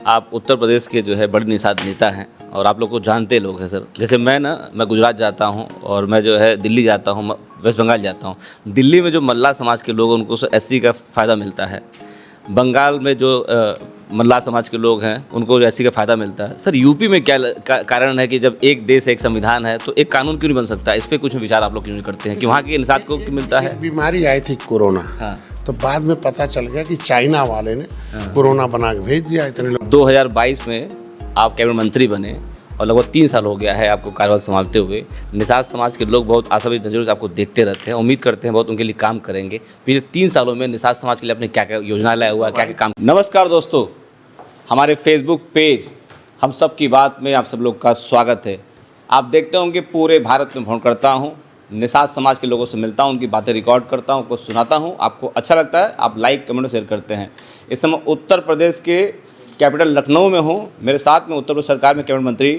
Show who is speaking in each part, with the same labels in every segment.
Speaker 1: आप उत्तर प्रदेश के जो है बड़े निषाद नेता हैं और आप लोग को जानते लोग हैं सर। जैसे मैं गुजरात जाता हूँ और मैं जो है दिल्ली जाता हूँ, वेस्ट बंगाल जाता हूँ। दिल्ली में जो मल्लाह समाज के लोग हैं उनको एससी का फ़ायदा मिलता है। बंगाल में जो मल्लाह समाज के लोग हैं उनको एससी का फ़ायदा मिलता है। सर यूपी में क्या कारण है कि जब एक देश एक संविधान है तो एक कानून क्यों नहीं बन सकता? इस पर कुछ विचार आप लोग क्यों नहीं करते हैं कि वहाँ के निषाद को क्यों मिलता है?
Speaker 2: बीमारी आई थी कोरोना।
Speaker 1: हाँ।
Speaker 2: तो बाद में पता चल गया कि चाइना वाले ने कोरोना बना के भेज दिया इतने लोग।
Speaker 1: 2022 में आप कैबिनेट मंत्री बने और लगभग 3 साल हो गया है आपको कार्यभार संभालते हुए। निषाद समाज के लोग बहुत आशावादी नज़रों से आपको देखते रहते हैं, उम्मीद करते हैं बहुत उनके लिए काम करेंगे। पिछले 3 सालों में निषाद समाज के लिए आपने क्या क्या योजना लाया हुआ है, क्या क्या काम? नमस्कार दोस्तों, हमारे फेसबुक पेज हम सब की बात में आप सब लोग का स्वागत है। आप देखते होंगे पूरे भारत में भ्रमण करता हूँ, निषाद समाज के लोगों से मिलता हूँ, उनकी बातें रिकॉर्ड करता हूँ, कुछ सुनाता हूँ। आपको अच्छा लगता है आप लाइक कमेंट और शेयर करते हैं। इस समय उत्तर प्रदेश के कैपिटल लखनऊ में हूँ। मेरे साथ में उत्तर प्रदेश सरकार में कैबिनेट मंत्री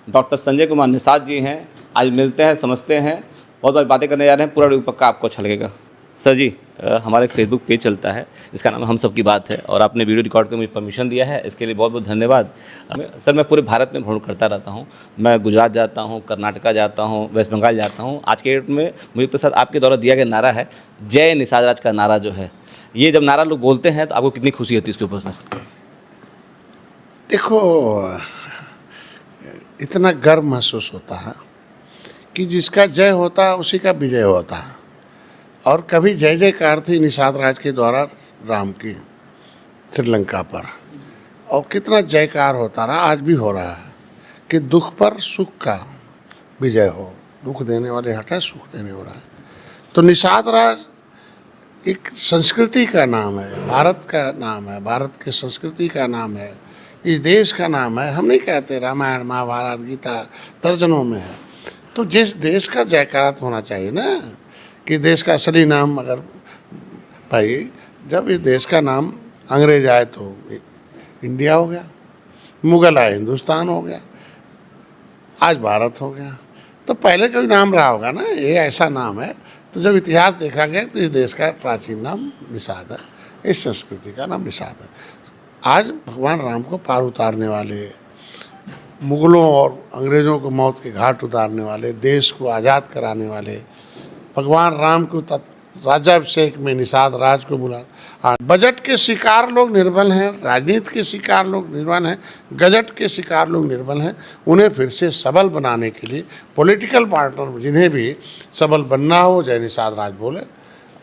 Speaker 1: डॉक्टर संजय कुमार निषाद जी हैं। आज मिलते हैं, समझते हैं, बहुत बार बातें करने जा रहे हैं। पूरा वीडियो पक्का आपको अच्छा लगेगा। सर जी, हमारे फेसबुक पेज चलता है जिसका नाम हम सब की बात है और आपने वीडियो रिकॉर्ड करके मुझे परमिशन दिया है, इसके लिए बहुत बहुत धन्यवाद। सर मैं पूरे भारत में भ्रमण करता रहता हूँ। मैं गुजरात जाता हूँ, कर्नाटका जाता हूँ, वेस्ट बंगाल जाता हूँ। आज के डेट में मुझे तो सर आपके द्वारा दिया गया नारा है जय निषाद राज का नारा जो है, ये जब नारा लोग बोलते हैं तो आपको कितनी खुशी होती है इसके ऊपर सर?
Speaker 2: देखो, इतना गर्व महसूस होता है कि जिसका जय होता है उसी का विजय होता है। और कभी जय जयकार थी निषाद राज के द्वारा राम की श्रीलंका पर, और कितना जयकार होता रहा, आज भी हो रहा है कि दुख पर सुख का विजय हो। दुख देने वाले हटा, सुख देने हो रहा है। तो निषाद राज एक संस्कृति का नाम है, भारत का नाम है, भारत के संस्कृति का नाम है, इस देश का नाम है। हम नहीं कहते रामायण महाभारत गीता दर्जनों में है। तो जिस देश का जयकारा होना चाहिए ना, कि देश का असली नाम, अगर भाई जब इस देश का नाम अंग्रेज आए तो इंडिया हो गया, मुगल आए हिंदुस्तान हो गया, आज भारत हो गया। तो पहले कोई नाम रहा होगा ना, ये ऐसा नाम है। तो जब इतिहास देखा गया तो इस देश का प्राचीन नाम निषाद है, इस संस्कृति का नाम निषाद है। आज भगवान राम को पार उतारने वाले, मुगलों और अंग्रेज़ों को मौत के घाट उतारने वाले, देश को आज़ाद कराने वाले भगवान राम को राज्याभिषेक में निषाद राज को बुला। हाँ, बजट के शिकार लोग निर्बल हैं, राजनीति के शिकार लोग निर्बल हैं, गजट के शिकार लोग निर्बल हैं। उन्हें फिर से सबल बनाने के लिए पॉलिटिकल पार्टनर जिन्हें भी सबल बनना हो, जय निषाद राज बोले।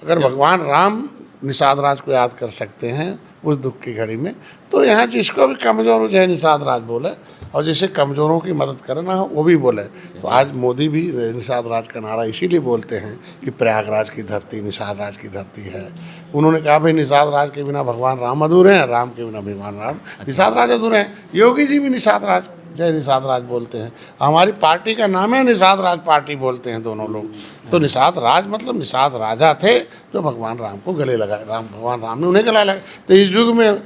Speaker 2: अगर भगवान राम निषाद राज को याद कर सकते हैं उस दुख की घड़ी में, तो यहाँ जिसको भी कमज़ोर हो जय निषाद राज बोले, और जिसे कमज़ोरों की मदद करना हो वो भी बोले। तो आज मोदी भी निषाद राज का नारा इसीलिए बोलते हैं कि प्रयागराज की धरती निषाद राज की धरती है। उन्होंने कहा भाई निषाद राज के बिना भगवान राम अधूरे हैं, राम के बिना भगवान राम निषाद राज अधूरे हैं। योगी जी भी निषाद राज जय निषाद राज बोलते हैं। हमारी पार्टी का नाम है निषाद राज पार्टी बोलते हैं दोनों लोग। तो निषाद राज मतलब निषाद राजा थे जो भगवान राम को गले लगाए, भगवान राम ने उन्हें गले लगाए। तो इस युग में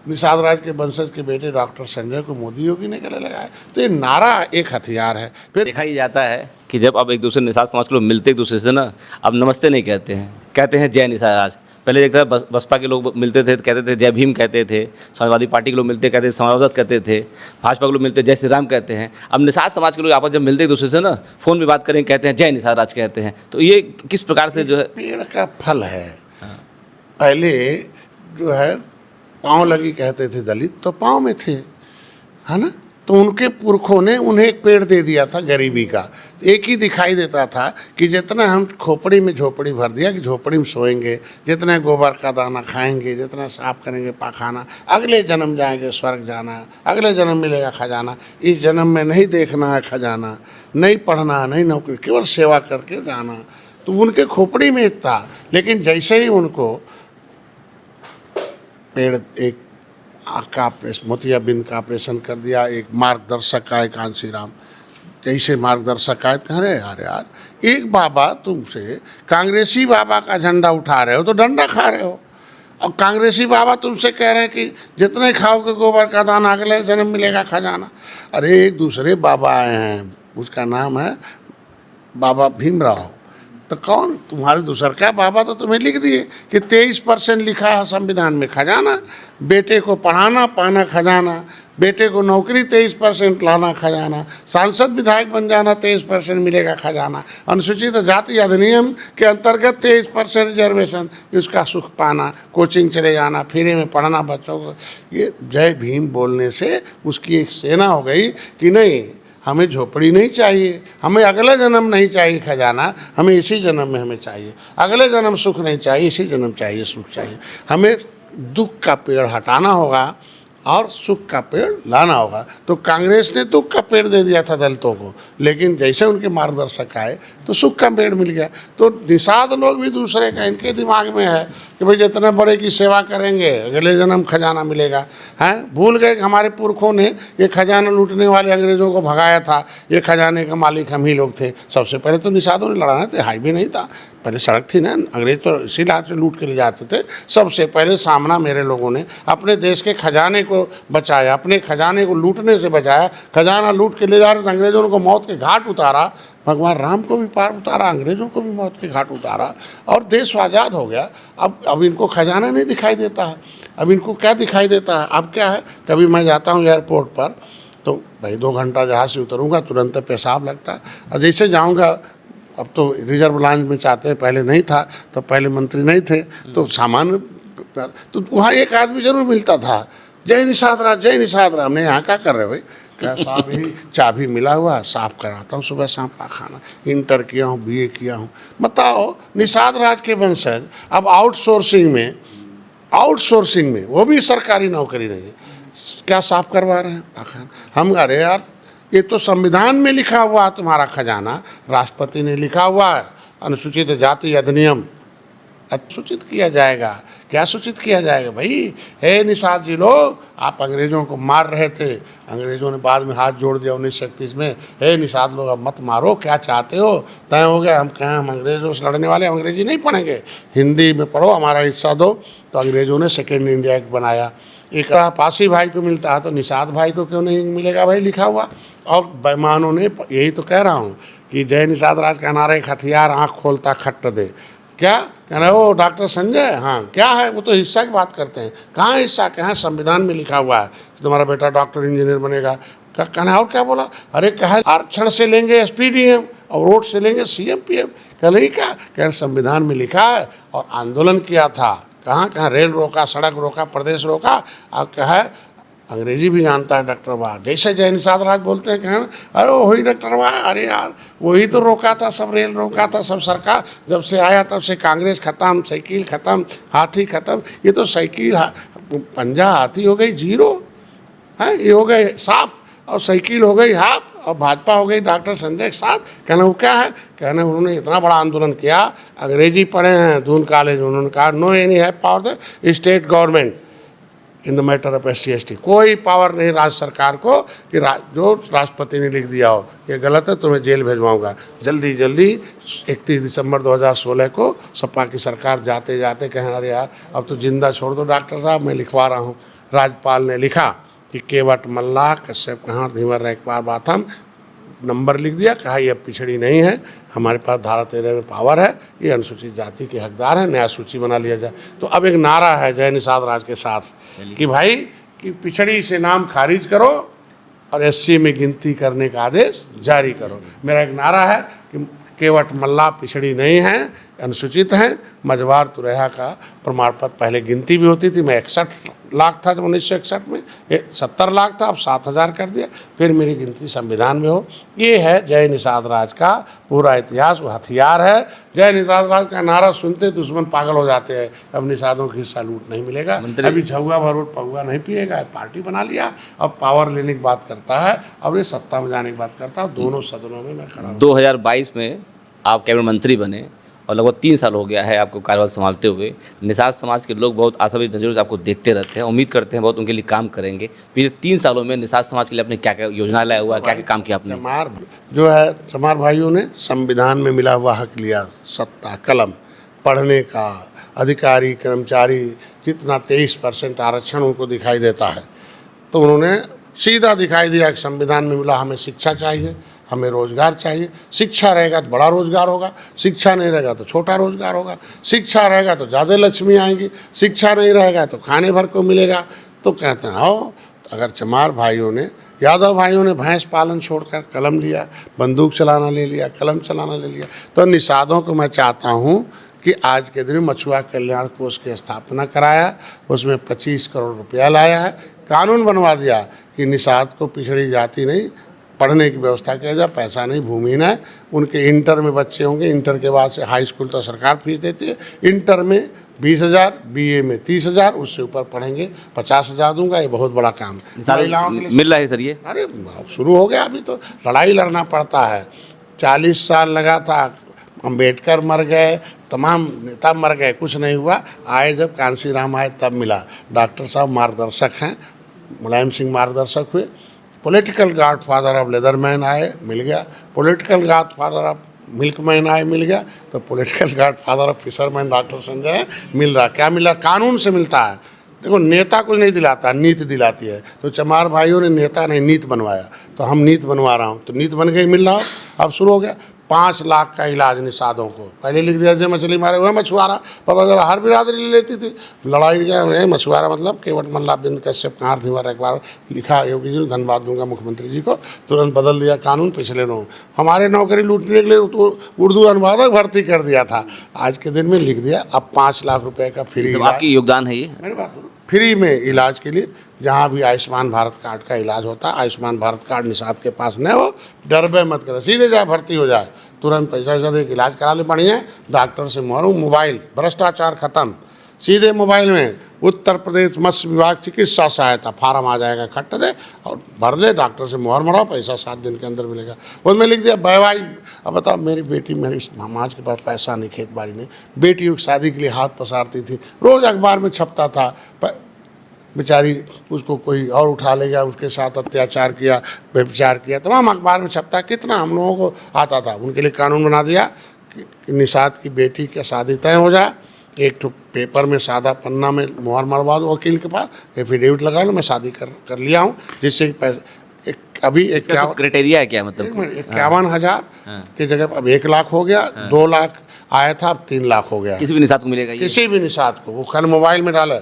Speaker 2: निषाद राज के वंशज के बेटे डॉक्टर संजय को मोदी योगी ने गले लगाया। तो ये नारा एक हथियार है। फिर
Speaker 1: देखा ही जाता है कि जब अब एक दूसरे निषाद समाज के लोग मिलते एक दूसरे से ना, अब नमस्ते नहीं कहते हैं, कहते हैं जय निषाद राज। पहले देखता था बसपा के लोग मिलते थे तो कहते थे जय भीम कहते थे, समाजवादी पार्टी के लोग मिलते कहते थे समाजवाद कहते थे, भाजपा के लोग मिलते जय श्री राम कहते हैं। अब निषाद समाज के लोग आपस जब मिलते एक दूसरे से ना, फ़ोन में बात करें कहते हैं जय निषाद राज कहते हैं। तो ये किस प्रकार से जो है
Speaker 2: पेड़ का फल है। पहले जो है पाँव लगी कहते थे दलित, तो पाँव में थे, है ना। तो उनके पुरखों ने उन्हें एक पेड़ दे दिया था गरीबी का। एक ही दिखाई देता था कि जितना हम खोपड़ी में झोपड़ी भर दिया कि झोपड़ी में सोएंगे, जितना गोबर का दाना खाएंगे, जितना साफ करेंगे पाखाना, अगले जन्म जाएंगे स्वर्ग जाना, अगले जन्म मिलेगा खजाना। इस जन्म में नहीं देखना है खजाना, नहीं पढ़ना, नहीं नौकरी, केवल सेवा करके जाना। तो उनके खोपड़ी में था। लेकिन जैसे ही उनको पेड़ एक आँख का ऑपरेशन, मोतियाबिंद का ऑपरेशन कर दिया, एक मार्गदर्शक आए कांसी राम जैसे मार्गदर्शक आए, कह रहे यार एक बाबा तुमसे कांग्रेसी बाबा का झंडा उठा रहे हो तो डंडा खा रहे हो, और कांग्रेसी बाबा तुमसे कह रहे हैं कि जितने खाओगे गोबर का दाना अगले जन्म मिलेगा खजाना। अरे एक दूसरे बाबा आए हैं, उसका नाम है बाबा भीमराव। तो कौन तुम्हारे दूसर का बाबा तो तुम्हें लिख दिए कि 23% लिखा है संविधान में खजाना, बेटे को पढ़ाना पाना खजाना, बेटे को नौकरी 23% लाना खजाना, सांसद विधायक बन जाना 23% मिलेगा खजाना, अनुसूचित जाति अधिनियम के अंतर्गत 23% रिजर्वेशन, उसका सुख पाना, कोचिंग चले जाना, फ्री में पढ़ना बच्चों को। ये जय भीम बोलने से उसकी एक सेना हो गई कि नहीं, हमें झोपड़ी नहीं चाहिए, हमें अगले जन्म नहीं चाहिए खजाना, हमें इसी जन्म में हमें चाहिए, अगले जन्म सुख नहीं चाहिए, इसी जन्म चाहिए सुख चाहिए। हमें दुख का पेड़ हटाना होगा और सुख का पेड़ लाना होगा। तो कांग्रेस ने दुख का पेड़ दे दिया था दलितों को, लेकिन जैसे उनके मार्गदर्शक आए तो सुख का पेड़ मिल गया। तो निषाद लोग भी दूसरे का, इनके दिमाग में है कि भाई जितने बड़े की सेवा करेंगे अगले जन्म खजाना मिलेगा। हैं, भूल गए कि हमारे पुरखों ने ये खजाना लूटने वाले अंग्रेज़ों को भगाया था, ये खजाने का मालिक हम ही लोग थे। सबसे पहले तो निषादों ने लड़ाना थे, हाईवे नहीं था, पहले सड़क थी ना, अंग्रेज तो इसी लाख से लूट के ले जाते थे। सबसे पहले सामना मेरे लोगों ने अपने देश के खजाने को बचाया, अपने खजाने को लूटने से बचाया। खजाना लूट के ले जा रहे थे, अंग्रेजों को मौत के घाट उतारा, भगवान राम को भी पार उतारा, अंग्रेजों को भी मौत के घाट उतारा और देश आज़ाद हो गया। अब इनको खजाना नहीं दिखाई देता है, अब इनको क्या दिखाई देता है? अब क्या है, कभी मैं जाता हूँ एयरपोर्ट पर तो भाई 2 घंटा जहाज़ से उतरूँगा तुरंत पेशाब लगता है, और जैसे जाऊँगा, अब तो रिजर्व लॉन्ज में चाहते हैं, पहले नहीं था, तो पहले मंत्री नहीं थे तो सामान, तो वहाँ एक आदमी जरूर मिलता था, जय निषाद राज, जय निषाद राज। हमने यहाँ क्या कर रहे भाई? क्या साहब ही चाबी मिला हुआ, साफ कराता हूँ सुबह शाम पाखाना, इंटर किया हूँ, BA किया हूँ। बताओ, निषाद राज के वंशज अब आउटसोर्सिंग में वो भी सरकारी नौकरी नहीं है, क्या साफ करवा रहे हैं पाखाना? हम अरे यार, ये तो संविधान में लिखा हुआ है तुम्हारा खजाना, राष्ट्रपति ने लिखा हुआ है अनुसूचित जाति अधिनियम सूचित किया जाएगा। क्या सूचित किया जाएगा भाई? हे निषाद जी लोग, आप अंग्रेज़ों को मार रहे थे, अंग्रेज़ों ने बाद में हाथ जोड़ दिया 1931 में। हे निषाद लोग, अब मत मारो, क्या चाहते हो? तय हो गया, हम कहें हम अंग्रेज़ों से लड़ने वाले, अंग्रेजी नहीं पढ़ेंगे, हिंदी में पढ़ो, हमारा हिस्सा दो। तो अंग्रेज़ों ने सेकेंड इंडिया एक्ट बनाया। एक पासी भाई को मिलता है तो निषाद भाई को क्यों नहीं मिलेगा भाई लिखा हुआ? और बेईमानों ने, यही तो कह रहा हूँ कि जय निषाद राज का नारा एक हथियार आँख खोलता खट्ट दे। क्या कहना है वो डॉक्टर संजय? हाँ, क्या है वो? तो हिस्सा की बात करते हैं। कहाँ हिस्सा? कहाँ? संविधान में लिखा हुआ है कि तुम्हारा बेटा डॉक्टर इंजीनियर बनेगा। क्या कहना है? और क्या बोला? अरे कहा आरक्षण से लेंगे SPDM और वोट से लेंगे CM PM। कह नहीं, क्या संविधान में लिखा है? और आंदोलन किया था, कहाँ कहाँ रेल रोका, सड़क रोका, प्रदेश रोका। अब क्या है, अंग्रेजी भी जानता है डॉक्टर वाह, जैसे जय निषाद राज बोलते हैं, कहें अरे वही डॉक्टर वाह, अरे यार वही तो रोका था, सब रेल रोका था, सब सरकार जब से आया तब से कांग्रेस खत्म, साइकिल खत्म, हाथी खत्म। ये तो साइकिल पंजा, हाथी हो गई जीरो है, ये हो गए साफ, और साइकिल हो गई हाफ, और भाजपा हो गई डॉक्टर संजय के साथ। कहना वो क्या है? कहना उन्होंने इतना बड़ा आंदोलन किया, अंग्रेजी पढ़े हैं दून कॉलेज, उन्होंने कहा no any have power the state government in the matter of SC/ST। कोई पावर नहीं राज्य सरकार को कि जो राष्ट्रपति ने लिख दिया हो ये गलत है, तुम्हें जेल भेजवाऊंगा। जल्दी 31 दिसंबर 2016 को सपा की सरकार जाते जाते कहना, अरे यार अब तो जिंदा छोड़ दो डॉक्टर साहब, मैं लिखवा रहा हूँ। राज्यपाल ने लिखा कि केवट मल्ला कश्यप कहाँ धीवर रैकबार बाथम, नंबर लिख दिया, कहा ये पिछड़ी नहीं है, हमारे पास धारा 13 में पावर है, ये अनुसूचित जाति के हकदार है, नया सूची बना लिया जाए। तो अब एक नारा है जय निषाद राज के साथ कि भाई कि पिछड़ी से नाम खारिज करो और SC में गिनती करने का आदेश जारी करो। मेरा एक नारा है कि केवट मल्ला पिछड़ी नहीं है, अनुसूचित हैं। मझवार तुरैया का प्रमाण पत्र पहले गिनती भी होती थी, मैं 61 लाख था जब 1961 में, 70 लाख था, अब 7000 कर दिया। फिर मेरी गिनती संविधान में हो। ये है जय निषाद राज का पूरा इतिहास, वो हथियार है। जय निषाद राज का नारा सुनते दुश्मन पागल हो जाते हैं। अब निषादों की हिस्सा लूट नहीं मिलेगा, अभी झुआ भरोट पहुआ नहीं पिएगा, पार्टी बना लिया, अब पावर लेने की बात करता है, अब ये सत्ता में जाने की बात करता है। दोनों सदनों में मैं खड़ा हूँ।
Speaker 1: 2022 में आप कैबिनेट मंत्री बने और लगभग 3 साल हो गया है आपको कार्यभार संभालते हुए। निषाद समाज के लोग बहुत आशावादी नज़रों से आपको देखते रहते हैं, उम्मीद करते हैं बहुत उनके लिए काम करेंगे। पिछले 3 सालों में निषाद समाज के लिए आपने क्या क्या योजना लाया हुआ है, क्या क्या काम किया आपने?
Speaker 2: चमार जो है, चमार भाइयों ने संविधान में मिला हुआ हक लिया, सत्ता कलम पढ़ने का, अधिकारी कर्मचारी जितना 23% आरक्षण उनको दिखाई देता है, तो उन्होंने सीधा दिखाई दिया कि संविधान में मिला, हमें शिक्षा चाहिए, हमें रोज़गार चाहिए। शिक्षा रहेगा तो बड़ा रोज़गार होगा, शिक्षा नहीं रहेगा तो छोटा रोज़गार होगा, शिक्षा रहेगा तो ज़्यादा लक्ष्मी आएंगी, शिक्षा नहीं रहेगा तो खाने भर को मिलेगा। तो कहते हैं आओ, अगर चमार भाइयों ने, यादव भाइयों ने भैंस पालन छोड़कर कलम लिया, बंदूक चलाना ले लिया, कलम चलाना ले लिया, तो निषादों को मैं चाहता हूँ कि आज के दिन मछुआ कल्याण कोष की स्थापना कराया, उसमें 25 करोड़ रुपया लाया है, कानून बनवा दिया कि निषाद को पिछड़ी जाति नहीं, पढ़ने की व्यवस्था किया जाए, पैसा नहीं, भूमिहीन है। उनके इंटर में बच्चे होंगे, इंटर के बाद से हाई स्कूल तो सरकार फीस देती है, इंटर में 20,000, बीए में 30,000, उससे ऊपर पढ़ेंगे 50,000 दूंगा। ये बहुत बड़ा काम है महिलाओं के लिए।
Speaker 1: मिल रहा है सर ये?
Speaker 2: अरे शुरू हो गया, अभी तो लड़ाई लड़ना पड़ता है। 40 साल लगा था, अम्बेडकर मर गए, तमाम नेता मर गए, कुछ नहीं हुआ। आए जब कांसी राम आए तब मिला। डॉक्टर साहब मार्गदर्शक हैं, मुलायम सिंह मार्गदर्शक हुए। Political godfather of leatherman आए, मिल गया। Political godfather of milkman आए, मिल गया। तो political godfather of fisherman doctor Sanjay मिल रहा। क्या मिला? कानून से मिलता है। देखो, नेता कुछ नहीं दिलाता, नीति दिलाती है। तो चमार भाइयों ने नेता नहीं, नीति बनवाया, तो हम नीति बनवा रहा हूँ, तो नीति बन गई, मिल रहा हो। अब शुरू हो गया 5 लाख का इलाज निषादों को। पहले लिख दिया जो मछली मारे हुए मछुआरा, पता चला हर बिरादरी ले लेती थी। लड़ाई क्या मछुआरा मतलब केवट मल्ला बिंद कश्यप कहाँ धीवर। एक बार लिखा योगी जी ने, धन्यवाद दूंगा मुख्यमंत्री जी को, तुरंत बदल दिया कानून। पिछले लोग हमारे नौकरी लूटने के लिए तो उर्दू अनुवादक भर्ती कर दिया था, आज के दिन में लिख दिया अब 5 लाख रुपए का फ्री इलाज।
Speaker 1: आपकी योगदान है ये?
Speaker 2: मेरी बात सुनो, फ्री में इलाज के लिए जहाँ भी आयुष्मान भारत कार्ड का इलाज होता है, आयुष्मान भारत कार्ड निषाद के पास नहीं हो, डरबे मत करो, सीधे जाए भर्ती हो जाए, तुरंत पैसा वैसा दे के इलाज करा ले। बढ़िया डॉक्टर से मोहरू, मोबाइल भ्रष्टाचार खत्म, सीधे मोबाइल में उत्तर प्रदेश मत्स्य विभाग चिकित्सा सहायता फार्म आ जाएगा, खट दे और भर ले, डॉक्टर से मोहर मराओ, पैसा 7 दिन के अंदर मिलेगा। उसमें लिख दिया वैवाहिक। अब बताओ, मेरी बेटी, मेरी समाज के पास पैसा नहीं, खेत बाड़ी नहीं, बेटियों की शादी के लिए हाथ पसारती थी, रोज़ अखबार में छपता था, बेचारी उसको कोई और उठा ले गया, उसके साथ अत्याचार किया, व्यभिचार किया, तमाम अखबार में छपता, कितना हम लोगों को आता था। उनके लिए कानून बना दिया कि निषाद की बेटी की शादी तय हो जाए, एक तो पेपर में सादा पन्ना में मोहर मरवा दो, वकील के पास एफिडेविट लगा लो, मैं शादी कर लिया हूँ, जिससे कि पैसे अभी 51
Speaker 1: क्राइटेरिया है क्या मतलब?
Speaker 2: 51,000 की जगह अब 1 लाख हो गया, 2 लाख आया था, अब 3 लाख हो गया।
Speaker 1: किसी भी निषाद को मिलेगा ये?
Speaker 2: किसी भी निषाद को, वो कल मोबाइल में डाला,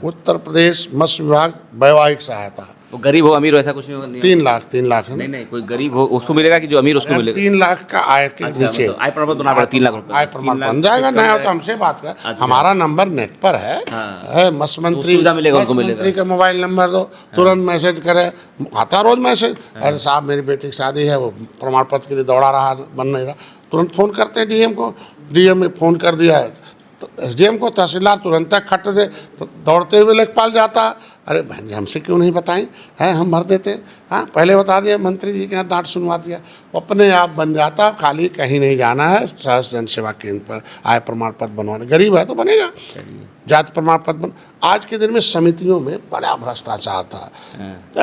Speaker 2: उत्तर प्रदेश मत्स्य विभाग वैवाहिक सहायता।
Speaker 1: वो गरीब हो अमीर हो ऐसा कुछ नहीं होगा?
Speaker 2: 3 लाख
Speaker 1: नहीं नहीं, कोई गरीब हो उसको मिलेगा कि जो अमीर उसको मिलेगा?
Speaker 2: 3 लाख का आय के नीचे
Speaker 1: आय प्रमाण पत्र बना पड़ा 3 लाख रुपए।
Speaker 2: आय प्रमाण बन जाएगा, नया तो हमसे बात कर, हमारा नंबर नेट पर है मत्स्य मंत्री के मोबाइल नंबर दो, तुरंत मैसेज करे, आता रोज मैसेज, अरे साहब मेरी बेटी की शादी है, वो प्रमाण पत्र के लिए दौड़ा रहा, बन नहीं रहा, तुरंत फ़ोन करते हैं डीएम को, डीएम ने फ़ोन कर दिया है तो एसडीएम को, तहसीलदार तुरंत खट दे, तो दौड़ते हुए लेखपाल जाता। अरे बहन जी, हमसे क्यों नहीं बताएं, हैं हम भर देते, हाँ पहले बता दिया, मंत्री जी के यहाँ डांट सुनवा दिया, अपने आप बन जाता। खाली कहीं नहीं जाना है, सहस जन सेवा केंद्र पर आय प्रमाण पत्र बनवाने, गरीब है तो बनेगा, जाति प्रमाण पत्र बन। आज के दिन में समितियों में बड़ा भ्रष्टाचार था।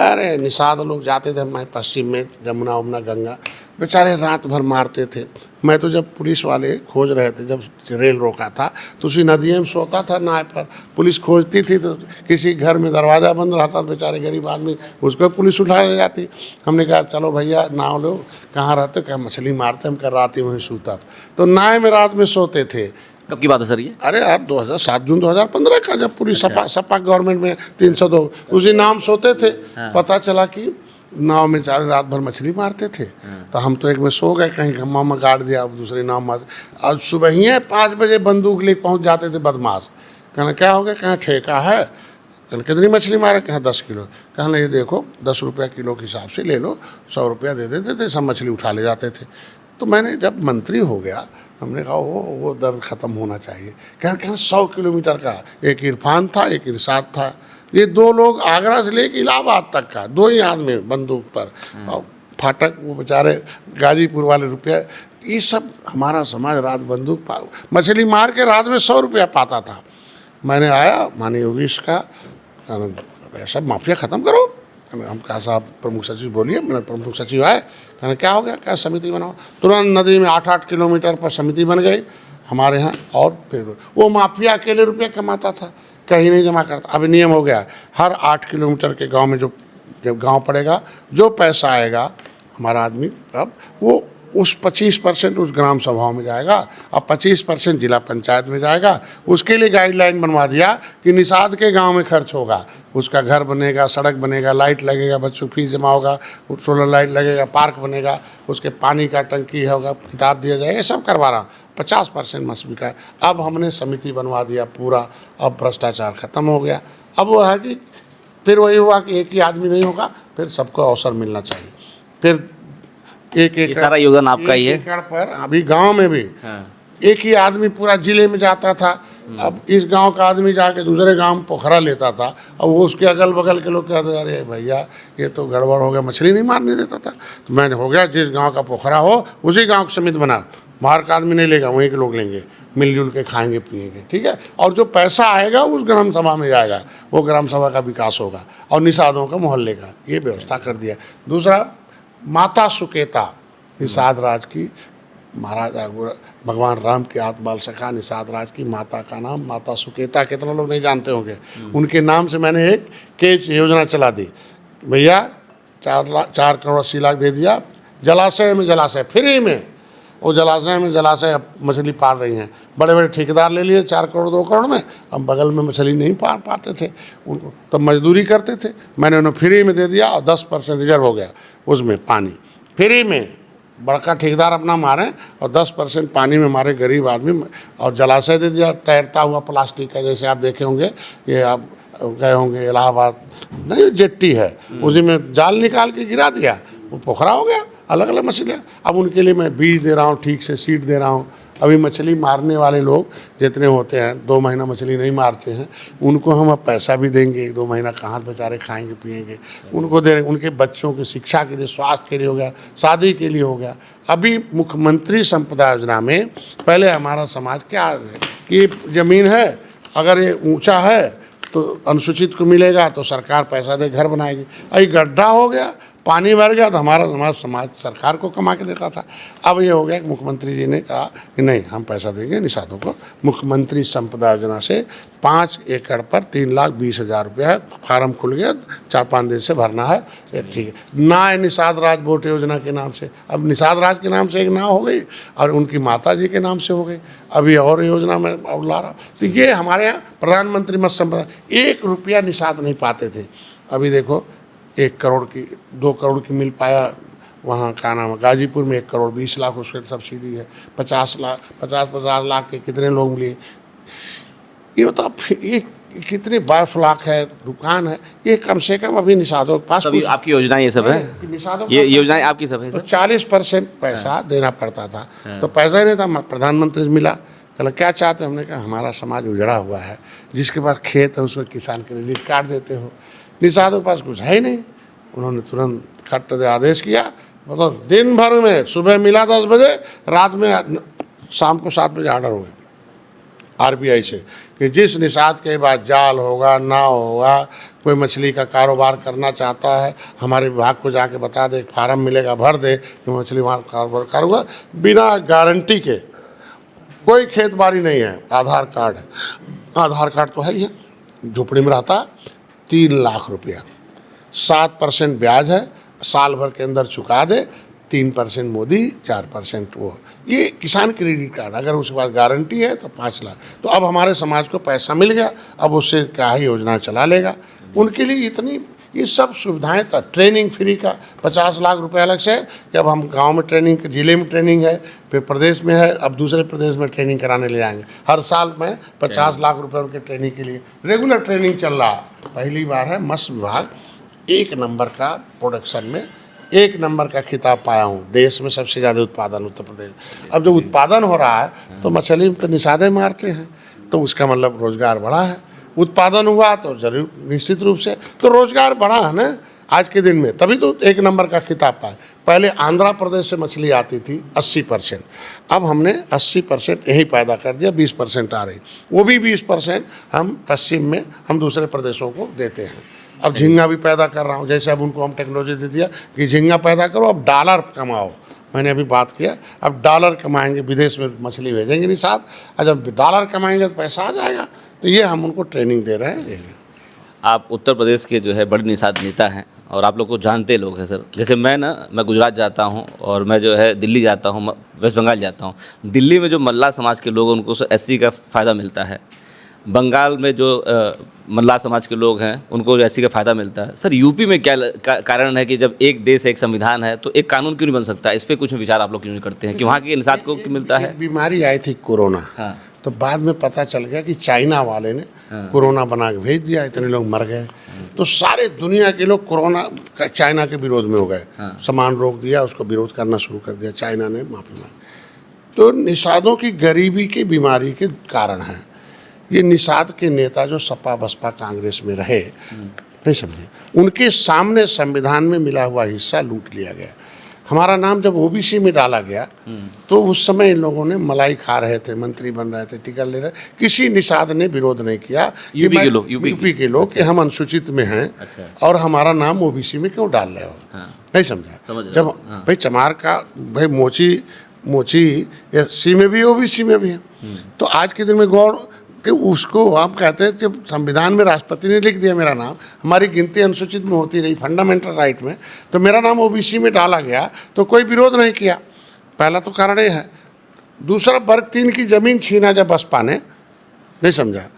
Speaker 2: अरे निषाद लोग जाते थे, मैं पश्चिम में जमुना उमुना गंगा, बेचारे रात भर मारते थे। मैं तो जब पुलिस वाले खोज रहे थे, जब रेल रोका था, तो उसी नदी में सोता था नाव पर, पुलिस खोजती थी तो किसी घर में दरवाज़ा बंद रहता, तो बेचारे गरीब आदमी, उसको पुलिस उठा ले जाती। हमने कहा चलो भैया नाव लो, कहाँ रहते? क्या मछली मारते, हम कर रात में सूता, तो नाव में रात में सोते थे।
Speaker 1: कब की बात है सर ये?
Speaker 2: अरे यार 7 जून 2015 का, जब पूरी सपा गवर्नमेंट में 302 उसी नाम सोते थे। पता चला कि नाव में चारे रात भर मछली मारते थे। तो हम तो एक में सो गए, कहीं खम्मा में गाड़ दिया, अब दूसरे नाव मार। आज सुबह ही 5 बजे बंदूक लेके पहुंच जाते थे बदमाश। कहना क्या हो गया? कहाँ ठेका है? कहना कितनी मछली मारे? कहाँ 10 किलो। कहना ये देखो 10 रुपया किलो के हिसाब से ले लो, 100 रुपया दे देते थे, सब मछली उठा ले जाते थे। तो मैंने जब मंत्री हो गया, हमने कहा वो दर्द ख़त्म होना चाहिए। कहना 100 किलोमीटर का, एक इरफान था, एक इरशाद था, ये 2 लोग आगरा से लेके इलाहाबाद तक का, 2 ही आदमी बंदूक पर, और फाटक वो बेचारे गाजीपुर वाले रुपया, ये सब हमारा समाज रात बंदूक मछली मार के रात में 100 रुपया पाता था। मैंने आया माननीय योगी का, सब माफिया ख़त्म करो। हम कहा साहब प्रमुख सचिव बोलिए, मेरा प्रमुख सचिव आए, कहना क्या हो गया? क्या समिति बनाओ। तुरंत नदी में 8-8 किलोमीटर पर समिति बन गई हमारे यहाँ। और फिर वो माफिया अकेले रुपये कमाता था, कहीं नहीं जमा करता। अब नियम हो गया, हर 8 किलोमीटर के गांव में जो जब गांव पड़ेगा, जो पैसा आएगा हमारा आदमी अब वो उस 25% उस ग्राम सभाओं में जाएगा, अब 25% जिला पंचायत में जाएगा। उसके लिए गाइडलाइन बनवा दिया कि निषाद के गांव में खर्च होगा, उसका घर बनेगा, सड़क बनेगा, लाइट लगेगा, बच्चों की फीस जमा होगा, सोलर लाइट लगेगा, पार्क बनेगा, उसके पानी का टंकी होगा, किताब दिया जाएगा, ये सब करवा रहा हूँ। 50% मस्बी का। अब हमने समिति बनवा दिया पूरा, अब भ्रष्टाचार खत्म हो गया। अब वो है कि फिर वही हुआ कि एक ही आदमी नहीं होगा, फिर सबको अवसर मिलना चाहिए। फिर एक
Speaker 1: ये सारा योगदान आपका ही है।
Speaker 2: एकड़ पर अभी गांव में भी एक ही आदमी पूरा जिले में जाता था। अब इस गांव का आदमी जाके दूसरे गांव में पोखरा लेता था, अब वो उसके अगल बगल के लोग कहते अरे भैया ये तो गड़बड़ हो गया, मछली नहीं मारने देता था। तो मैंने हो गया जिस गांव का पोखरा हो उसी गांव की समिति बना, बाहर का आदमी नहीं लेगा, वहीं के लोग लेंगे, मिलजुल के खाएंगे पिएंगे, ठीक है। और जो पैसा आएगा उस ग्राम सभा में जाएगा, वो ग्राम सभा का विकास होगा और निषादों का मोहल्ले का, ये व्यवस्था कर दिया। दूसरा, माता सुकेता निषाद राज की, महाराजा भगवान राम की आत्माल सखा निषाद राज की माता का नाम माता सुकेता, कितना लोग नहीं जानते होंगे। उनके नाम से मैंने एक केच योजना चला दी भैया, 4 करोड़ 80 लाख दे दिया, जलाशय में जलाशय फ्री में, वो जलाशय में जलाशय मछली पाल रही हैं। बड़े बड़े ठेकेदार ले लिए 4 करोड़ 2 करोड़ में, अब बगल में मछली नहीं पाल पाते थे, उनको तब मजदूरी करते थे, मैंने उन्हें फ्री में दे दिया और 10% रिजर्व हो गया उसमें पानी फ्री में। बड़का ठेकेदार अपना मारे और 10% पानी में मारे गरीब आदमी, और जलाशय दे दिया तैरता हुआ प्लास्टिक का, जैसे आप देखे होंगे, ये आप गए होंगे इलाहाबाद, नहीं जेट्टी है, उसी में जाल निकाल के गिरा दिया, वो पोखरा हो गया, अलग अलग मछलियाँ। अब उनके लिए मैं बीज दे रहा हूँ, ठीक से सीड दे रहा हूँ। अभी मछली मारने वाले लोग जितने होते हैं 2 महीना मछली नहीं मारते हैं, उनको हम अब पैसा भी देंगे, 2 महीना कहाँ बेचारे खाएंगे पिएंगे, उनको दे रहे, उनके बच्चों की शिक्षा के लिए, स्वास्थ्य के लिए हो गया, शादी के लिए हो गया। अभी मुख्यमंत्री संपदा योजना में पहले हमारा समाज क्या है कि ज़मीन है, अगर ये ऊँचा है तो अनुसूचित को मिलेगा, तो सरकार पैसा दे घर बनाएगी। अभी गड्ढा हो गया, पानी भर गया, तो हमारा समाज सरकार को कमा के देता था। अब ये हो गया कि मुख्यमंत्री जी ने कहा कि नहीं, हम पैसा देंगे निषादों को। मुख्यमंत्री संपदा योजना से 5 एकड़ पर 3,20,000 रुपया है, फार्म खुल गया, 4-5 दिन से भरना है, ठीक है। नाव निषाद राज बोट योजना के नाम से, अब निषाद राज के नाम से एक नाव हो गई और उनकी माता जी के नाम से हो गई। अभी और योजना में और ला रहा। तो ये हमारे यहाँ प्रधानमंत्री मत्स्य संपदा, 1 रुपया निषाद नहीं पाते थे। अभी देखो 1 करोड़ की 2 करोड़ की मिल पाया, वहाँ का नाम है गाजीपुर में 1 करोड़ 20 लाख उसके सब्सिडी है, 50 लाख के कितने लोग मिले। ये बताओ ये कितने 22 लाख है दुकान है, ये कम से कम अभी निषादों के पास
Speaker 1: आपकी योजना ये सब है,
Speaker 2: निषादों
Speaker 1: ये योजनाएं आपकी सब है
Speaker 2: तो
Speaker 1: सर?
Speaker 2: 40% पैसा देना पड़ता था, तो पैसा ही नहीं था। प्रधानमंत्री से मिला, कहला क्या चाहते, हमने कहा हमारा समाज उजड़ा हुआ है, जिसके पास खेत है उसको किसान क्रेडिट कार्ड देते हो, निषादों के पास कुछ है ही नहीं। उन्होंने तुरंत खट दे आदेश किया, बताओ दिन भर में, सुबह मिला 10 बजे, रात में शाम को 7 बजे ऑर्डर हो गया RBI से कि जिस निषाद के बाद जाल होगा, नाव होगा, कोई मछली का कारोबार करना चाहता है, हमारे विभाग को जाके बता दे, फार्म मिलेगा, भर दे, मछली कारोबार करूँगा बिना गारंटी के। कोई खेत बाड़ी नहीं है, आधार कार्ड है, आधार कार्ड तो है ही है, झोपड़ी में रहता, 3 लाख रुपया, 7% ब्याज है, साल भर के अंदर चुका दे, 3% मोदी, 4% वो। ये किसान क्रेडिट कार्ड, अगर उसके पास गारंटी है तो 5 लाख। तो अब हमारे समाज को पैसा मिल गया, अब उससे क्या ही योजना चला लेगा। उनके लिए इतनी ये सब सुविधाएं था, ट्रेनिंग फ्री का 50 लाख रुपए अलग से, कि अब हम गांव में ट्रेनिंग, जिले में ट्रेनिंग है, फिर प्रदेश में है, अब दूसरे प्रदेश में ट्रेनिंग कराने ले जाएंगे। हर साल में 50 लाख रुपए उनके ट्रेनिंग के लिए रेगुलर ट्रेनिंग चल रहा है। पहली बार है मत्स्य विभाग 1 नंबर का प्रोडक्शन में 1 नंबर का खिताब पाया हूँ, देश में सबसे ज़्यादा उत्पादन उत्तर प्रदेश। अब जब उत्पादन हो रहा है तो मछली में तो निषादे मारते हैं, तो उसका मतलब रोजगार बढ़ा है। उत्पादन हुआ तो जरूर निश्चित रूप से तो रोजगार बढ़ा है ना आज के दिन में, तभी तो 1 नंबर का खिताब पाया। पहले आंध्र प्रदेश से मछली आती थी 80%, अब हमने 80% यही पैदा कर दिया, 20% आ रही, वो भी 20% हम पश्चिम में हम दूसरे प्रदेशों को देते हैं। अब झींगा भी पैदा कर रहा हूँ, जैसे अब उनको हम टेक्नोलॉजी दे दिया कि झींगा पैदा करो, अब डॉलर कमाओ। मैंने अभी बात किया, अब डॉलर कमाएंगे, विदेश में मछली भेजेंगे निषाद, और जब डॉलर कमाएंगे तो पैसा आ जाएगा। तो ये हम उनको ट्रेनिंग दे रहे हैं।
Speaker 1: आप उत्तर प्रदेश के जो है बड़े निषाद नेता हैं और आप लोग को जानते लोग हैं सर। जैसे मैं गुजरात जाता हूँ और मैं जो है दिल्ली जाता हूँ, वेस्ट बंगाल जाता हूँ। दिल्ली में जो मल्लाह समाज के लोग हैं उनको एससी का फ़ायदा मिलता है। बंगाल में जो मल्लाह समाज के लोग हैं उनको एससी का फ़ायदा मिलता है। सर यूपी में क्या कारण है कि जब एक देश एक संविधान है तो एक कानून क्यों नहीं बन सकता? इस पे कुछ विचार आप लोग क्यों नहीं करते हैं कि वहाँ के इंसान को क्यों मिलता है?
Speaker 2: एक बीमारी आई थी कोरोना,
Speaker 1: हाँ।
Speaker 2: तो बाद में पता चल गया कि चाइना वाले ने कोरोना बना के भेज दिया, इतने लोग मर गए। तो सारे दुनिया के लोग कोरोना चाइना के विरोध में हो गए। सामान रोक दिया, उसको विरोध करना शुरू कर दिया, चाइना ने माफी मांगी। तो निषादों की गरीबी की बीमारी के कारण है ये। निषाद के नेता जो सपा बसपा कांग्रेस में रहे, नहीं समझे, उनके सामने संविधान में मिला हुआ हिस्सा लूट लिया गया। हमारा नाम जब ओबीसी में डाला गया तो उस समय इन लोगों ने मलाई खा रहे थे, मंत्री बन रहे थे, टिकट ले रहे, किसी निषाद ने विरोध नहीं किया। यूपी के लोग कि हम अनुसूचित में हैं और हमारा नाम ओबीसी में क्यों डाल रहे हो। नहीं समझा। जब भाई चमार का भाई मोची एससी में भी ओबीसी में भी है, तो आज के दिन में गौर कि उसको हम कहते हैं जब संविधान में राष्ट्रपति ने लिख दिया मेरा नाम, हमारी गिनती अनुसूचित में होती रही फंडामेंटल राइट में, तो मेरा नाम ओबीसी में डाला गया तो कोई विरोध नहीं किया। पहला तो कारण ये है। दूसरा, वर्ग 3 की जमीन छीना जब बसपा ने, नहीं समझा,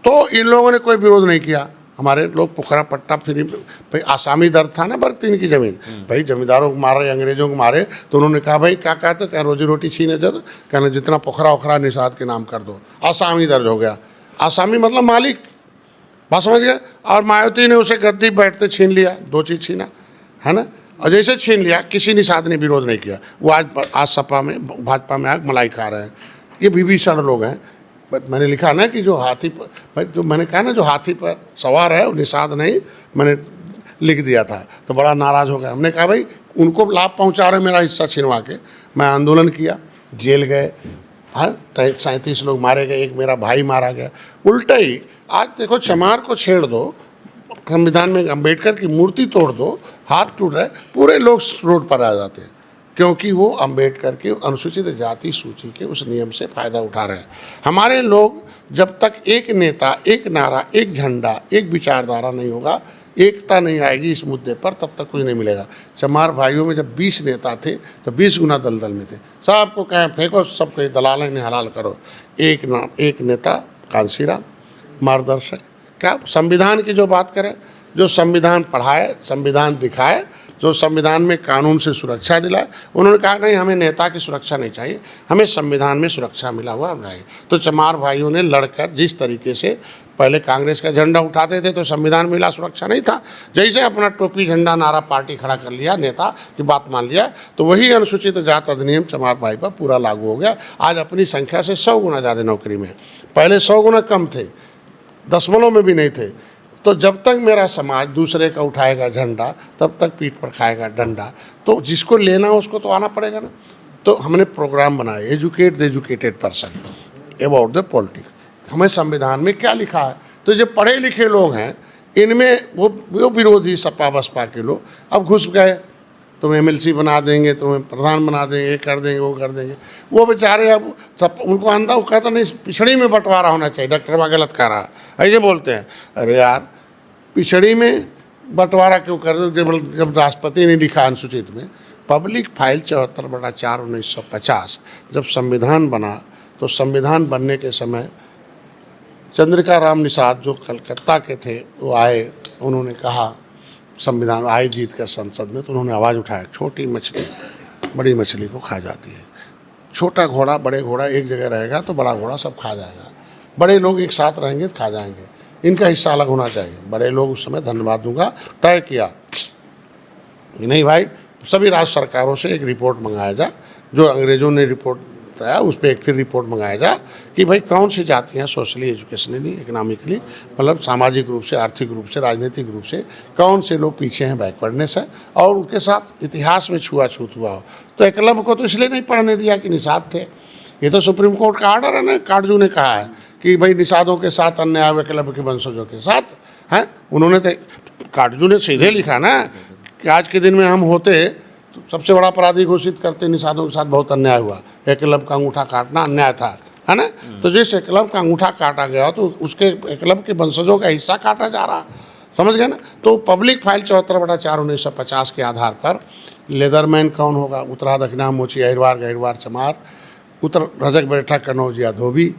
Speaker 2: तो इन लोगों ने कोई विरोध नहीं किया। हमारे लोग पुखरा पट्टा फ्री, भाई आसामी दर था ना वर्ग 3 की जमीन, भाई जमींदारों को मारे, अंग्रेजों को मारे, तो उन्होंने कहा भाई क्या कहते, क्या रोजी रोटी छीने जब, कहना जितना पुखरा उखरा निषाद के नाम कर दो, आसामी दर्ज हो गया। आसामी मतलब मालिक, बात समझ गया। और मायावती ने उसे गद्दी बैठते छीन लिया, 2 चीज़ छीना, है ना। और जैसे छीन लिया, किसी निषाद ने विरोध नहीं किया। वो आज सपा में, भाजपा में आग मलाई खा रहे हैं। ये विभीषण लोग हैं। मैंने लिखा ना कि जो हाथी पर, जो मैंने कहा ना जो हाथी पर सवार है वो निषाद नहीं, मैंने लिख दिया था, तो बड़ा नाराज़ हो गया। हमने कहा भाई उनको लाभ पहुंचा रहे मेरा हिस्सा छीनवा के। मैं आंदोलन किया, जेल गए, हाँ 37 लोग मारे गए, एक मेरा भाई मारा गया। उल्टा ही आज देखो, चमार को छेड़ दो, संविधान में अम्बेडकर की मूर्ति तोड़ दो, हाथ टूट रहे, पूरे लोग रोड पर आ जाते हैं, क्योंकि वो अम्बेडकर के अनुसूचित जाति सूची के उस नियम से फ़ायदा उठा रहे हैं। हमारे लोग जब तक एक नेता, एक नारा, एक झंडा, एक विचारधारा नहीं होगा, एकता नहीं आएगी इस मुद्दे पर, तब तक कुछ नहीं मिलेगा। चमार भाइयों में जब 20 नेता थे तो 20 गुना दलदल में थे। सबको कहें फेंको, सबको दलाल ने हलाल करो। एक नेता कांसीराम मार्गदर्शक, क्या संविधान की जो बात करें, जो संविधान पढ़ाए, संविधान दिखाए, जो संविधान में कानून से सुरक्षा दिलाए। उन्होंने कहा नहीं, हमें नेता की सुरक्षा नहीं चाहिए, हमें संविधान में सुरक्षा मिला हुआ चाहिए। तो चमार भाइयों ने लड़कर, जिस तरीके से पहले कांग्रेस का झंडा उठाते थे तो संविधान में मिला सुरक्षा नहीं था, जैसे अपना टोपी झंडा नारा पार्टी खड़ा कर लिया, नेता की बात मान लिया, तो वही अनुसूचित जात अधिनियम चमार भाई पर पूरा लागू हो गया। आज अपनी संख्या से 100 गुना ज़्यादा नौकरी में, पहले 100 गुना कम थे, दशमलव में भी नहीं थे। तो जब तक मेरा समाज दूसरे का उठाएगा झंडा, तब तक पीठ पर खाएगा डंडा। तो जिसको लेना हो उसको तो आना पड़ेगा ना। तो हमने प्रोग्राम बनाए, educate the educated person about the politics. हमें संविधान में क्या लिखा है, तो जो पढ़े लिखे लोग हैं इनमें वो विरोधी सपा बसपा के लोग अब घुस गए, तुम्हें MLC बना देंगे, तुम्हें प्रधान बना देंगे, ये कर देंगे, वो कर देंगे। वो बेचारे अब सब उनको आंदा, वो कहता नहीं पिछड़ी में बंटवारा होना चाहिए, डॉक्टर बा गलत कह रहा है, ऐसे बोलते हैं। अरे यार, पिछड़ी में बंटवारा क्यों कर दो, जब राष्ट्रपति ने लिखा अनुसूचित में, पब्लिक फाइल 74/4/1950 जब संविधान बना, तो संविधान बनने के समय चंद्रिका राम निषाद जो कलकत्ता के थे वो आए, उन्होंने कहा संविधान आए जीत कर संसद में, तो उन्होंने आवाज़ उठाया, छोटी मछली बड़ी मछली को खा जाती है, छोटा घोड़ा बड़े घोड़ा एक जगह रहेगा तो बड़ा घोड़ा सब खा जाएगा, बड़े लोग एक साथ रहेंगे तो खा जाएंगे, इनका हिस्सा अलग होना चाहिए। बड़े लोग उस समय धन्यवाद दूंगा तय किया कि नहीं भाई, सभी राज्य सरकारों से एक रिपोर्ट मंगाया जा, जो अंग्रेज़ों ने रिपोर्ट बताया उस पर एक फिर रिपोर्ट मंगाया जा कि भाई कौन सी जातियाँ सोशली, एजुकेशनली, इकोनॉमिकली, मतलब सामाजिक रूप से, आर्थिक रूप से, राजनीतिक रूप से कौन से लोग पीछे हैं, बैकवर्डनेस है, और उनके साथ इतिहास में छुआछूत हुआ हो। तो एकलव्य को तो इसलिए नहीं पढ़ने दिया कि निषाद थे, ये तो सुप्रीम कोर्ट का आर्डर है ना। काटजू ने कहा है कि भाई निषादों के साथ अन्याय एकलव्य के वंशजों के साथ हैं। उन्होंने तो काटजू ने सीधे लिखा ना कि आज के दिन में हम होते तो सबसे बड़ा अपराधी घोषित करते, निषादों के साथ बहुत अन्याय हुआ, एकलव्य का अंगूठा काटना अन्याय था, है ना। तो जिस एकलव्य का अंगूठा काटा गया तो उसके एकलव्य के वंशजों का हिस्सा काटा जा रहा, समझ गए ना। तो पब्लिक फाइल 74/4/1950 के आधार पर लेदरमैन कौन होगा, उत्तरा दक्षिणा मोची अहिरवार गहिरवार चमार, उत्तर रजक बेटा कनौजिया धोबी,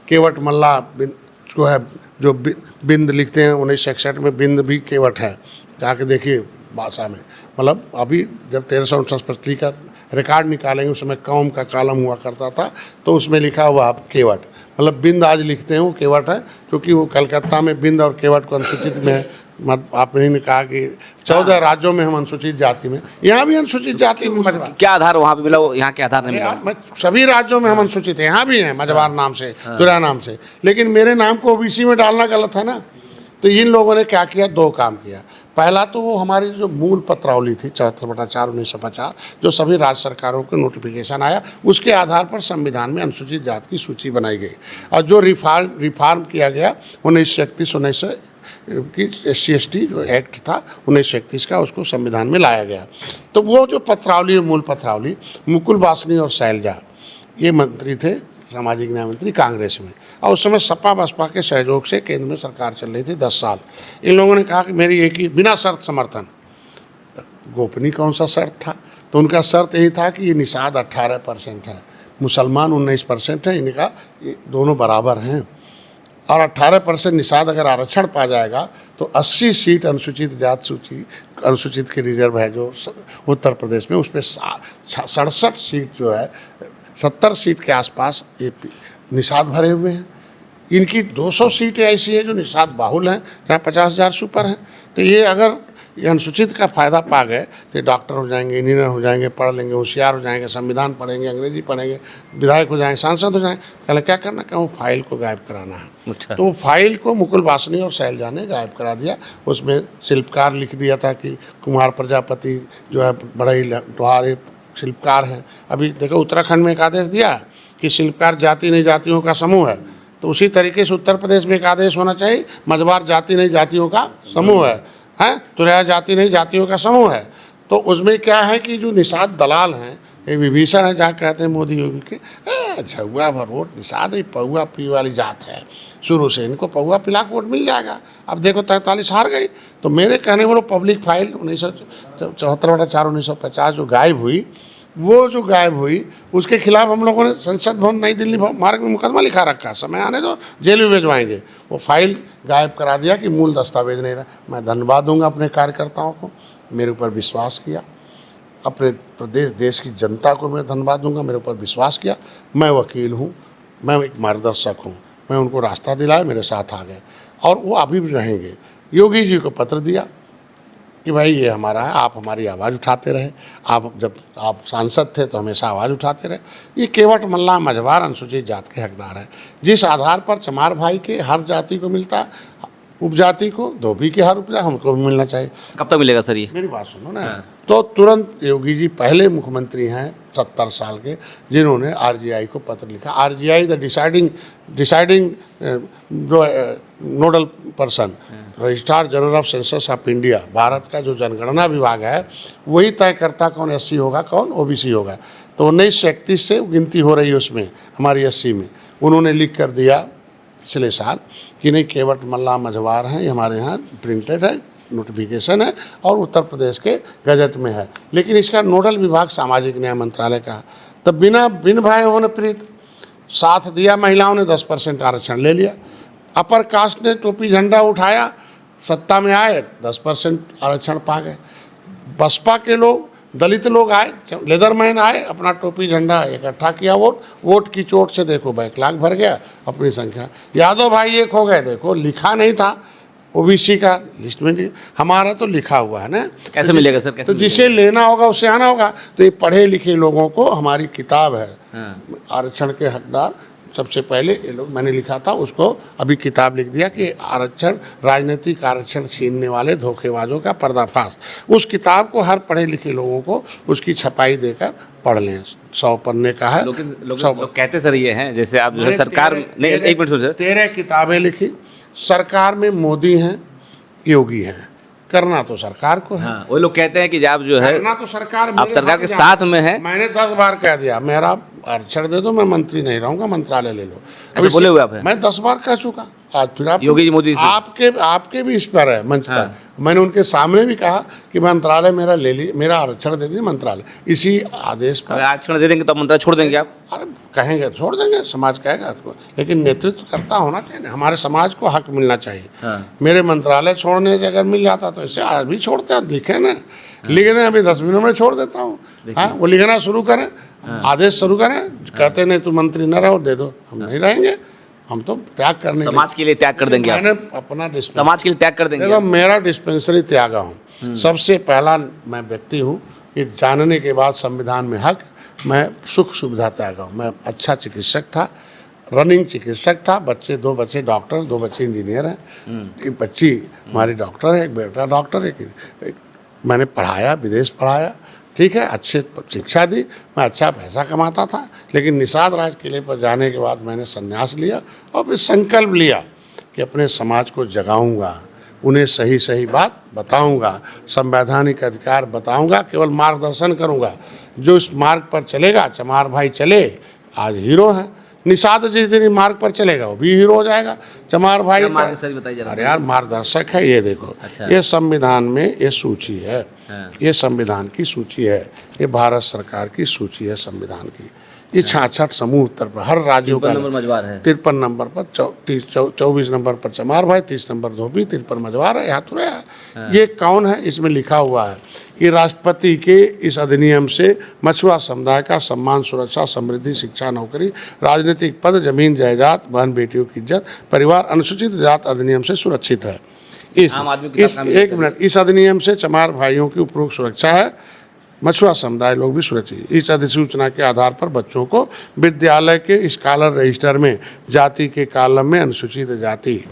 Speaker 2: केवट मल्ला जो है, जो बिंद लिखते हैं 1961 में बिंद भी केवट है, जाके देखिए भाषा में। मतलब अभी जब 1359 का रिकॉर्ड निकालेंगे उस समय कौम का कॉलम हुआ करता था, तो उसमें लिखा हुआ केवट, मतलब बिंद आज लिखते हैं वो केवट है, क्योंकि वो कलकत्ता में बिंद और केवट को अनुसूचित में है। आपने ने कहा कि 14 राज्यों में हम अनुसूचित जाति में, यहाँ भी अनुसूचित जाति में मझवार।
Speaker 1: क्या आधार वहाँ पे मिला, यहाँ के आधार नहीं मिला?
Speaker 2: सभी राज्यों में हम अनुसूचित हैं, यहाँ भी हैं मझवार नाम से, तुरा नाम से, लेकिन मेरे नाम को ओबीसी में डालना गलत है ना। तो इन लोगों ने क्या किया, दो काम किया। पहला तो वो हमारी जो मूल पत्रावली थी 74/4/1950, जो सभी राज्य सरकारों को नोटिफिकेशन आया, उसके आधार पर संविधान में अनुसूचित जाति की सूची बनाई गई। और जो रिफॉर्म किया गया 1931 की SC/ST जो एक्ट था 1931 का, उसको संविधान में लाया गया। तो वो जो पत्रावली, मूल पत्रावली, मुकुल वासनी और शैलजा ये मंत्री थे, सामाजिक न्याय मंत्री कांग्रेस में, और उस समय सपा बसपा के सहयोग से केंद्र में सरकार चल रही थी 10 साल। इन लोगों ने कहा कि मेरी एक ही बिना शर्त समर्थन, गोपनीय कौन सा शर्त था, तो उनका शर्त यही था कि ये निषाद 18% है, मुसलमान 19% है, इनका ये दोनों बराबर हैं, और 18% निषाद अगर आरक्षण पा जाएगा तो 80 सीट अनुसूचित जाति सूची, अनुसूचित की रिजर्व है जो उत्तर प्रदेश में, उस पर 67 सीट जो है, 70 सीट के आसपास ये निषाद भरे हुए हैं। इनकी 200 सीटें ऐसी हैं जो निषाद बाहुल हैं, जहाँ 50,000 सुपर हैं। तो ये अगर ये अनुसूचित का फ़ायदा पा गए तो डॉक्टर हो जाएंगे, इंजीनियर हो जाएंगे, पढ़ लेंगे, होशियार हो जाएंगे, संविधान पढ़ेंगे, अंग्रेजी पढ़ेंगे, विधायक हो जाएंगे, सांसद हो जाएंगे। पहले क्या करना, क्या वो फाइल को गायब कराना है।
Speaker 1: अच्छा।
Speaker 2: तो वो फाइल को मुकुल वासनी और शैलजा ने गायब करा दिया। उसमें शिल्पकार लिख दिया था कि कुमार प्रजापति जो है बड़े तुम्हारे शिल्पकार हैं। अभी देखो उत्तराखंड में एक आदेश दिया कि शिल्पकार जाति नहीं जातियों का समूह है, तो उसी तरीके से उत्तर प्रदेश में एक आदेश होना चाहिए, मझवार जाति नहीं जातियों का समूह है, तुरैया जाति नहीं जातियों का समूह है। तो उसमें क्या है कि जो निषाद दलाल हैं, ये विभीषण है, जहाँ कहते हैं मोदी योगी के झुआ भर वोट निषाद ही पौआ पी वाली जात है, शुरू से इनको पौआ पिला के वोट मिल जाएगा। अब देखो 43 हार गई। तो मेरे कहने वालों पब्लिक फाइल 1974/4/1950 जो गायब हुई, वो जो गायब हुई उसके खिलाफ हम लोगों ने संसद भवन नई दिल्ली मार्ग में मुकदमा लिखा रखा, समय आने दो जेल में भिजवाएंगे। वो फाइल गायब करा दिया कि मूल दस्तावेज नहीं रहा। मैं धन्यवाद दूंगा अपने कार्यकर्ताओं को, मेरे ऊपर विश्वास किया, अपने प्रदेश देश की जनता को मैं धन्यवाद दूंगा, मेरे ऊपर विश्वास किया। मैं वकील हूँ, मैं एक मार्गदर्शक हूँ, मैं उनको रास्ता दिलाया, मेरे साथ आ गए और वो अभी भी रहेंगे। योगी जी को पत्र दिया कि भाई ये हमारा है, आप हमारी आवाज़ उठाते रहे, आप जब आप सांसद थे तो हमेशा आवाज़ उठाते रहे। ये केवट मल्ला मझवार अनुसूचित जाति के हकदार है, जिस आधार पर चमार भाई के हर जाति को मिलता है, उपजाति को, धोबी के हर उपजाति हमको भी मिलना चाहिए।
Speaker 1: कब तक मिलेगा सर ये?
Speaker 2: मेरी बात सुनो ना। तो तुरंत योगी जी पहले मुख्यमंत्री हैं 70 साल के, जिन्होंने RGI को पत्र लिखा। RGI द डिसाइडिंग जो nodal person, registrar general of census of India, Bharat का जो जनगणना विभाग है, वही तय करता कौन SC होगा कौन OBC होगा। तो 1931 से गिनती हो रही है उसमें, हमारी SC में। उन्होंने लिख कर दिया पिछले साल कि नहीं केवट मल्ला मझवार हैं, ये हमारे यहाँ प्रिंटेड है, नोटिफिकेशन है और उत्तर प्रदेश के गजट में है, लेकिन इसका नोडल विभाग सामाजिक न्याय मंत्रालय का। तब बिन भाई होने प्रीत साथ दिया, महिलाओं ने 10% आरक्षण ले लिया। अपर कास्ट ने टोपी झंडा उठाया, सत्ता में आए 10% आरक्षण पा गए। बसपा के लोग, दलित लोग आए, लेदरमैन आए, अपना टोपी झंडा इकट्ठा किया, वोट की चोट से देखो बैकलाग भर गया अपनी संख्या। यादव भाई एक हो गए, देखो लिखा नहीं था OBC का लिस्ट में, हमारा तो लिखा हुआ है ना।
Speaker 1: कैसे मिलेगा सर? कैसे
Speaker 2: तो जिसे लेना होगा उसे आना होगा। तो ये पढ़े लिखे लोगों को हमारी किताब है आरक्षण के हकदार, सबसे पहले ये लोग, मैंने लिखा था उसको, अभी किताब लिख दिया कि आरक्षण, राजनीतिक आरक्षण छीनने वाले धोखेबाजों का पर्दाफाश। उस किताब को हर पढ़े लिखे लोगों को उसकी छपाई देकर पढ़ लें। 100 पन्ने का है।
Speaker 1: लोग कहते सर ये हैं जैसे आप जो है सरकार ने, एक मिनट सुनिए,
Speaker 2: 13 किताबें लिखी। सरकार में मोदी हैं, योगी हैं, करना तो सरकार को है।
Speaker 1: हाँ, वो लोग कहते हैं कि आप जो है
Speaker 2: करना तो सरकार,
Speaker 1: आप सरकार के साथ में है।
Speaker 2: मैंने 10 बार कह दिया मेरा आरक्षण दे दो, मैं मंत्री नहीं रहूंगा, मंत्रालय ले लो।
Speaker 1: बोले हुए आप हैं?
Speaker 2: मैं 10 बार कह चुका। आज फिर आप
Speaker 1: योगी जी मोदी से।
Speaker 2: आपके भी इस पर है मंच
Speaker 1: हाँ।
Speaker 2: पर। मैंने उनके सामने भी कहा कि मंत्रालय मेरा ले ली, मेरा आरक्षण दे दीजिए मंत्रालय, इसी आदेश पर।
Speaker 1: अगर आरक्षण दे देंगे तो मंत्रालय छोड़ देंगे आप?
Speaker 2: अरे कहेंगे छोड़ देंगे, समाज कहेगा आपको, लेकिन नेतृत्व करता होना चाहिए ना, हमारे समाज को हक मिलना चाहिए।
Speaker 1: हाँ।
Speaker 2: मेरे मंत्रालय छोड़ने से अगर मिल जाता तो इसे आज भी छोड़ते हैं, लिखे ना, लिख दें, अभी 10 मिनट में छोड़ देता हूँ। हाँ, वो लिखना शुरू करें, आदेश शुरू करें। कहते नहीं तू मंत्री न रहो, दे दो, हम नहीं रहेंगे, हम तो त्याग करने
Speaker 1: समाज के लिए त्याग कर देंगे आप?
Speaker 2: मैंने अपना
Speaker 1: समाज के लिए त्याग कर देंगे
Speaker 2: देखो,
Speaker 1: आप?
Speaker 2: मेरा डिस्पेंसरी त्यागा हूँ। सबसे पहला मैं व्यक्ति हूँ कि जानने के बाद संविधान में हक, मैं सुख सुविधा त्यागा हूँ। मैं अच्छा चिकित्सक था, रनिंग चिकित्सक था, दो बच्चे डॉक्टर, 2 बच्चे इंजीनियर हैं, एक बच्ची हमारी डॉक्टर है, एक बेटा डॉक्टर है, एक मैंने पढ़ाया, विदेश पढ़ाया, ठीक है, अच्छे शिक्षा दी, मैं अच्छा पैसा कमाता था। लेकिन निषाद राज किले पर जाने के बाद मैंने संन्यास लिया और फिर संकल्प लिया कि अपने समाज को जगाऊंगा, उन्हें सही सही बात बताऊंगा, संवैधानिक अधिकार बताऊंगा, केवल मार्गदर्शन करूंगा। जो इस मार्ग पर चलेगा, चमार भाई चले, आज हीरो हैं। निषाद जिस दिन मार्ग पर चलेगा वो भी हीरो हो जाएगा। चमार भाई
Speaker 1: क्या मार्ग सर बताइए जरा।
Speaker 2: अरे यार, मार्गदर्शक है, ये देखो।
Speaker 1: अच्छा।
Speaker 2: ये संविधान में ये सूची है।
Speaker 1: हाँ।
Speaker 2: ये संविधान की सूची है, ये भारत सरकार की सूची है संविधान की। ये 66 समूह उत्तर पर हर राज्यों का
Speaker 1: 53 नंबर मझवार है।
Speaker 2: 53 नंबर पर 24 नंबर पर चमार भाई, 30 नंबर धोबी, 53 मझवार है, यहाँ तुरे है। ये कौन है? इसमें लिखा हुआ है कि राष्ट्रपति के इस अधिनियम से मछुआ समुदाय का सम्मान, सुरक्षा, समृद्धि, शिक्षा, नौकरी, राजनीतिक पद, जमीन जायदाद, बहन बेटियों की इज्जत, परिवार अनुसूचित जाति अधिनियम से सुरक्षित है।
Speaker 1: आम आदमी को कितना काम
Speaker 2: एक मिनट, इस अधिनियम से चमार भाइयों की उपरोक्त सुरक्षा है, मछुआ समुदाय लोग भी सुरक्षित। इस अधिसूचना के आधार पर बच्चों को विद्यालय के स्कॉलर रजिस्टर में जाति के कॉलम में अनुसूचित जाति,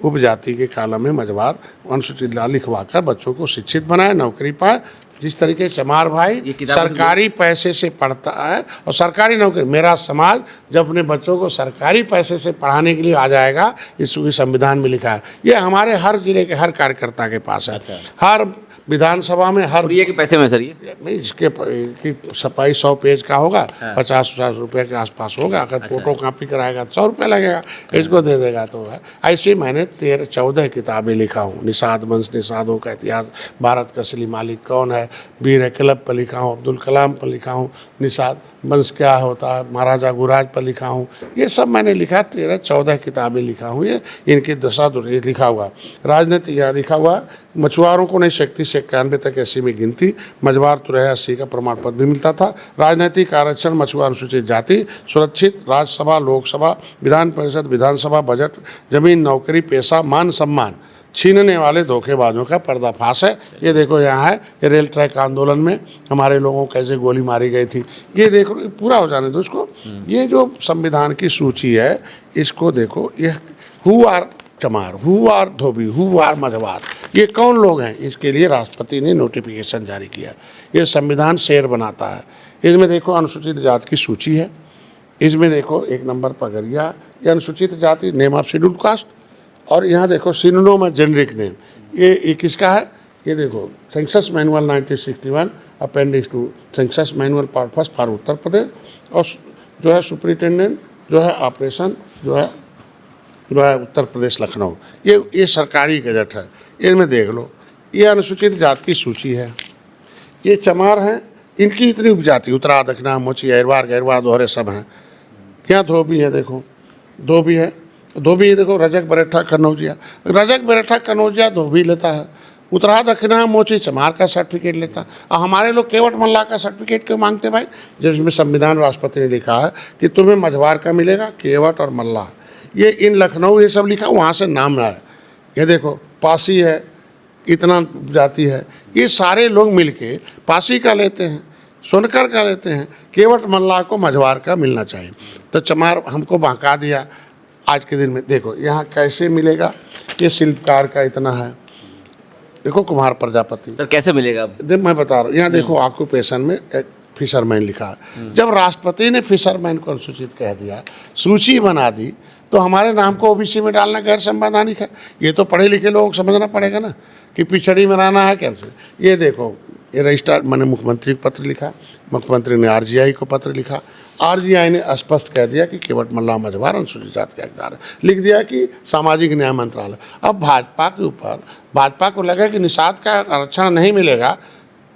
Speaker 2: उपजाति के कॉलम में मझवार, अनुसूचित लिखवाकर बच्चों को शिक्षित बनाए, नौकरी पाए। जिस तरीके से चमार भाई सरकारी पैसे से पढ़ता है और सरकारी नौकरी, मेरा समाज जब अपने बच्चों को सरकारी पैसे से पढ़ाने के लिए आ जाएगा, इस संविधान में लिखा है। ये हमारे हर जिले के हर कार्यकर्ता के पास है। हर विधानसभा में हर
Speaker 1: ये के पैसे में सर, ये
Speaker 2: नहीं, इसके सफाई 100 पेज का होगा, 50-50 रुपये के आसपास होगा। अगर फोटो कॉपी कराएगा तो 100 रुपये लगेगा, इसको दे देगा तो है। ऐसे मैंने 13-14 किताबें लिखा हूँ। निषाद वंश, निषादों का इतिहास, भारत का असली मालिक कौन है, वीर एकलव्य पर लिखा हूँ, अब्दुल कलाम पर लिखा हूँ, निषाद वंश क्या होता है, महाराजा गुरुराज पर लिखा हूँ। ये सब मैंने लिखा, 13-14 किताबें लिखा हूँ। ये इनकी दशा लिखा हुआ। राजनीति यहाँ लिखा हुआ, मछुआरों को 1931 से 91 तक 80 में गिनती, मझवार 83 का प्रमाण पत्र भी मिलता था। राजनीतिक आरक्षण, मछुआ अनुसूचित जाति, सुरक्षित, राज्यसभा, लोकसभा, विधान परिषद, विधानसभा, बजट, जमीन, नौकरी, पेशा, मान सम्मान छीनने वाले धोखेबाजों का पर्दाफाश है। ये देखो यहाँ है, ये रेल ट्रैक आंदोलन में हमारे लोगों को कैसे गोली मारी गई थी। ये देखो, पूरा हो जाने दो इसको। ये जो संविधान की सूची है, इसको देखो। ये who are Chamar, who are Dhobi, who are Majhwar, ये कौन लोग हैं? इसके लिए राष्ट्रपति ने नोटिफिकेशन जारी किया। ये संविधान शेर बनाता है। इसमें देखो अनुसूचित जाति की सूची है। इसमें देखो 1 नंबर पगरिया, ये अनुसूचित जाति, नेम ऑफ शेड्यूल कास्ट। और यहाँ देखो सिनोनिम में जेनरिक नेम, ये किसका है? ये देखो census manual 1961 appendix 2 census manual part 1 for Uttar Pradesh. और जो है सुपरिटेंडेंट जो है ऑपरेशन जो है उत्तर प्रदेश लखनऊ, ये सरकारी गजट है। इनमें देख लो, ये अनुसूचित जाति की सूची है। ये चमार हैं, इनकी इतनी उपजाति, उत्तरा, दक्षिणा, मोची, अहरवार, गहरवार, दोहरे सब हैं। यहाँ धोबी है, देखो धोबी है, धोबी देखो रजक, बरेठा, कन्नौजिया। रजक, बरेठा, कन्नौजिया धोबी लेता है। उत्तरा, दक्षिणा, मोची चमार का सर्टिफिकेट लेता है। और हमारे लोग केवट मल्ला का सर्टिफिकेट क्यों मांगते भाई? जिसमें संविधान राष्ट्रपति ने लिखा है कि तुम्हें मझवार का मिलेगा, केवट और मल्ला। ये इन लखनऊ ये सब लिखा, वहाँ से नाम रहा है। ये देखो पासी है, इतना जाति है। ये सारे लोग मिलके पासी का लेते हैं, सोनकर का लेते हैं, केवट मल्ला को मझवार का मिलना चाहिए। तो चमार हमको बहका दिया। आज के दिन में देखो यहाँ कैसे मिलेगा। ये शिल्पकार का इतना है, देखो कुमार प्रजापति।
Speaker 1: सर कैसे मिलेगा?
Speaker 2: मैं बता रहा हूँ, यहाँ देखो ऑक्यूपेशन में एक फिशरमैन लिखा है। जब राष्ट्रपति ने फिशरमैन को अनुसूचित कह दिया, सूची बना दी, तो हमारे नाम को ओबीसी में डालना गैर संवैधानिक है। ये तो पढ़े लिखे लोगों को समझना पड़ेगा ना कि पिछड़ी में रहना है कैसे। ये देखो ये रजिस्ट्रार मैंने मुख्यमंत्री को पत्र लिखा, मुख्यमंत्री ने आरजीआई को पत्र लिखा, आरजीआई ने स्पष्ट कह दिया कि केवट मल्ला मझवार अनुसूचित जाति का हकदार है, लिख दिया कि सामाजिक न्याय मंत्रालय। अब भाजपा के ऊपर, भाजपा को लगा कि निषाद का आरक्षण नहीं मिलेगा